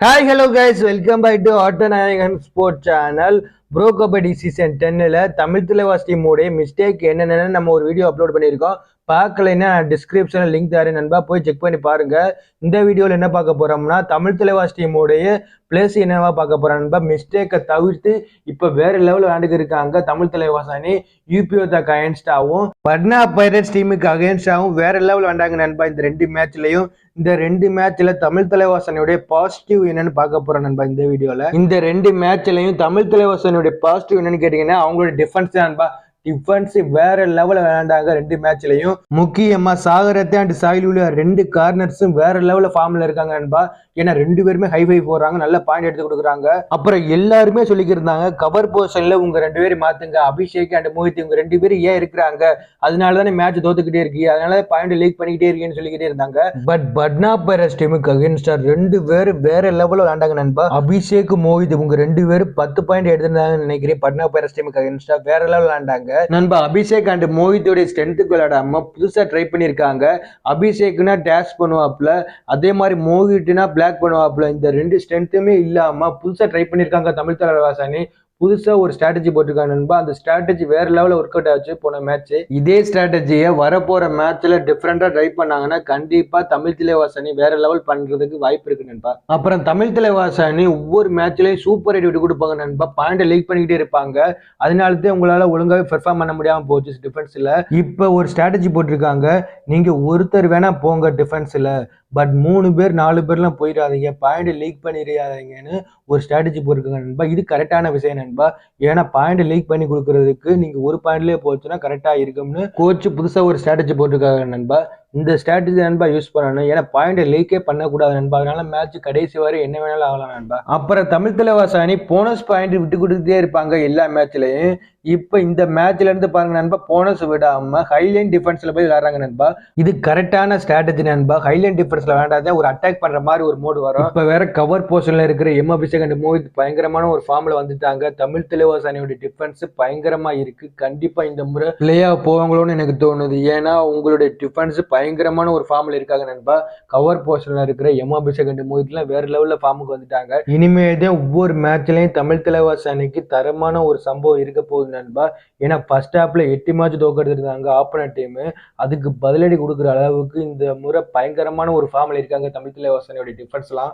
Hi hello guys, welcome back to ஆட்டோநாயகன் sport channel. Pro kabaddi season 10ல் தமிழ் தலைவாஸ் டீமோடைய mistake என்னென்னு நம்ம ஒரு வீடியோ அப்லோட் பண்ணியிருக்கோம். பார்க்கலைன்னா டிஸ்கிரிப்ஷனில் லிங்க் தரேன் நண்பா, போய் செக் பண்ணி பாருங்க. இந்த வீடியோவில் என்ன பார்க்க போறோம்னா தமிழ் தலைவாஸ் டீமோடைய பிளேஸ் என்னவா பார்க்க போறோம் நண்பா. மிஸ்டேக்கை தவிர்த்து இப்போ வேற லெவல் விளையாண்டுக்கு இருக்காங்க தமிழ் தலைவாஸ் அணி. யூபிஓக்கு அகேன்ஸ்டாகவும் பட்னா பைரட்ஸ் டீமுக்கு அகேன்ஸ்டாகவும் வேற லெவல் விளையாண்டாங்க நண்பா. இந்த ரெண்டு மேட்ச்லையும் இந்த ரெண்டு மேட்ச்ல தமிழ் தலைவாசனுடைய பாசிட்டிவ் என்னன்னு பார்க்க போறோம் நண்பா. இந்த வீடியோல இந்த ரெண்டு மேட்ச்லயும் தமிழ் தலைவாசனுடைய பாசிட்டிவ் என்னன்னு கேட்டீங்கன்னா அவங்களுடைய டிஃபென்ஸ் தான் நண்பா. டிஃபென்ஸ் வேற லெவல விளையாண்டாங்க ரெண்டு மேட்ச்லயும். முக்கியமா சாகரத்தை அண்ட் சாயிலுள்ள ரெண்டு கார்னர்ஸும் வேற லெவல ஃபார்ம்ல இருக்காங்க நண்பா. ஏன்னா ரெண்டு பேருமே ஹைஃபை போறாங்க, நல்ல பாயிண்ட் எடுத்து கொடுக்குறாங்க. அப்புறம் எல்லாருமே சொல்லிக்கிருந்தாங்க கவர் பொசிஷன்ல உங்க ரெண்டு பேரும் மாத்துங்க, அபிஷேக் அண்ட் மோஹித் இவங்க ரெண்டு பேரும் ஏன் இருக்கிறாங்க, அதனாலதானே மேட்ச் தோத்துக்கிட்டே இருக்கு, அதனால பாயிண்ட் லீக் பண்ணிக்கிட்டே இருக்கேன்னு சொல்லிக்கிட்டே இருந்தாங்க. பட் பட்னா பைரட்ஸ் டீமுக்கு அகேன்ஸ்டா ரெண்டு பேரும் வேற லெவலில் விளையாண்டாங்க நண்பா. அபிஷேக் மோஹித் இவங்க ரெண்டு பேரும் 10 பாயிண்ட் எடுத்திருந்தாங்கன்னு நினைக்கிறேன். பட்னா பைரட்ஸ் டீமுக்கு அகேன்ஸ்டா வேற லெவல் விளையாண்டாங்க நண்பா. அபிஷேக் அண்ட் மோஹித்தோட ஸ்ட்ரென்த்துக்கு விளையாடாம புதுசா ட்ரை பண்ணியிருக்காங்க. அபிஷேக்னா டேஷ் பண்ணுவாப்ல, அதே மாதிரி மோஹித்னா பிளாக் பண்ணுவாப்ல. இந்த ரெண்டு ஸ்ட்ரென்த்துமே இல்லாம புதுசா ட்ரை பண்ணியிருக்காங்க தமிழ் தலைவாஸ் அணி. புதுசா ஒரு ஸ்ட்ராட்டஜி போட்டிருக்காங்க நண்பா. அந்த ஸ்ட்ராட்டஜி வேற லெவலில் ஒர்க் அவுட் ஆச்சு போன மேட்ச். இதே ஸ்ட்ராட்டஜியை வரப்போற மேட்ச்ல டிஃப்ரெண்டா ட்ரை பண்ணாங்கன்னா கண்டிப்பா தமிழ் தலைவாஸ் அணி வேற லெவல் பண்றதுக்கு வாய்ப்பு இருக்கு நண்பா. அப்புறம் தமிழ் தலைவாஸ் அணி ஒவ்வொரு மேட்ச்லயும் சூப்பர் ஹிட் விட்டு கொடுப்பாங்க நண்பா. பாயிண்ட் லீக் பண்ணிக்கிட்டே இருப்பாங்க. அதனாலதான் உங்களால ஒழுங்காவே பெர்ஃபார்ம் பண்ண முடியாம போச்சு டிஃபென்ஸ்ல. இப்ப ஒரு ஸ்ட்ராட்டஜி போட்டிருக்காங்க, நீங்க ஒருத்தர் வேணா போங்க டிஃபென்ஸ்ல, பட் 3 பேர் 4 பேர்லாம் போயிடாதீங்க, பாயிண்ட் லீக் பண்ணிடாதீங்கன்னு ஒரு ஸ்ட்ராட்டஜி போட்டிருக்காங்க நண்பா. இது கரெக்டான விஷயம் நண்பா. ஏன்னா பாயிண்ட் லீக் பண்ணி கொடுக்கறதுக்கு நீங்க ஒரு பாயிண்ட்லயே போச்சுன்னா கரெக்டா இருக்கும்னு கோச் புதுசா ஒரு ஸ்ட்ராட்டஜி போட்டிருக்காங்க நண்பா. இந்த ஸ்ட்ராட்டஜி நண்பா யூஸ் பண்ணணும். ஏன்னா பாயிண்ட் லீக்கே பண்ணக்கூடாது நண்பா. அதனால மேட்ச் கடைசி வரை என்ன வேணாலும் ஆகலாம் நண்பா. அப்புறம் தமிழ் தலைவாஸ் அணி போனஸ் பாயிண்ட் விட்டு கொடுத்துட்டே இருப்பாங்க எல்லா மேட்ச்லயும். இப்ப இந்த மேட்ச்ல இருந்து பாருங்க நண்பா, போனஸ் விடாம ஹைலைன் டிஃபென்ஸ்ல போய் விளையாடுறாங்க நண்பா. இது கரெக்டான ஸ்ட்ராட்டஜி நண்பா. ஹைலைன் டிஃபென்ஸ்ல விளையாடாத ஒரு அட்டாக் பண்ற மாதிரி ஒரு மோடு வரும். இப்ப வேற கவர் போர்ஷன்ல இருக்கிற அபிஷேக் அண்ட் மோஹித் பயங்கரமான ஒரு ஃபார்ம்ல வந்துட்டாங்க. தமிழ் தலைவாஸ் அணியோட டிஃபென்ஸ் பயங்கரமா இருக்கு. கண்டிப்பா இந்த முறை பிளே ஆஃப் போவாங்களோன்னு எனக்கு தோணுது. ஏன்னா உங்களுடைய டிஃபென்ஸ் பயங்கரமான ஒரு ஃபார்ம்ல இருக்காங்க நண்பா. கவர் போர்ஷன்ல இருக்கிற அபிஷேக் அண்ட் மோஹித்லாம் வேற லெவல்ல ஃபார்முக்கு வந்துட்டாங்க. இனிமேதான் ஒவ்வொரு மேட்ச்லயும் தமிழ் தலைவாஸ் அணிக்கு தரமான ஒரு சம்பவம் இருக்க போகுது நண்பா. ஏன்னா ஃபர்ஸ்ட் ஹாப்ல 8 மேட்ச் தோக்கெடுத்திருந்தாங்க ஆப்போனன்ட் டீம். அதுக்கு பதிலடி கொடுக்குற அளவுக்கு இந்த முறை பயங்கரமான ஒரு ஃபார்ம்ல இருக்காங்க தமிழ் தலைவாஸ் அணியோட டிஃபென்ஸ்லாம்.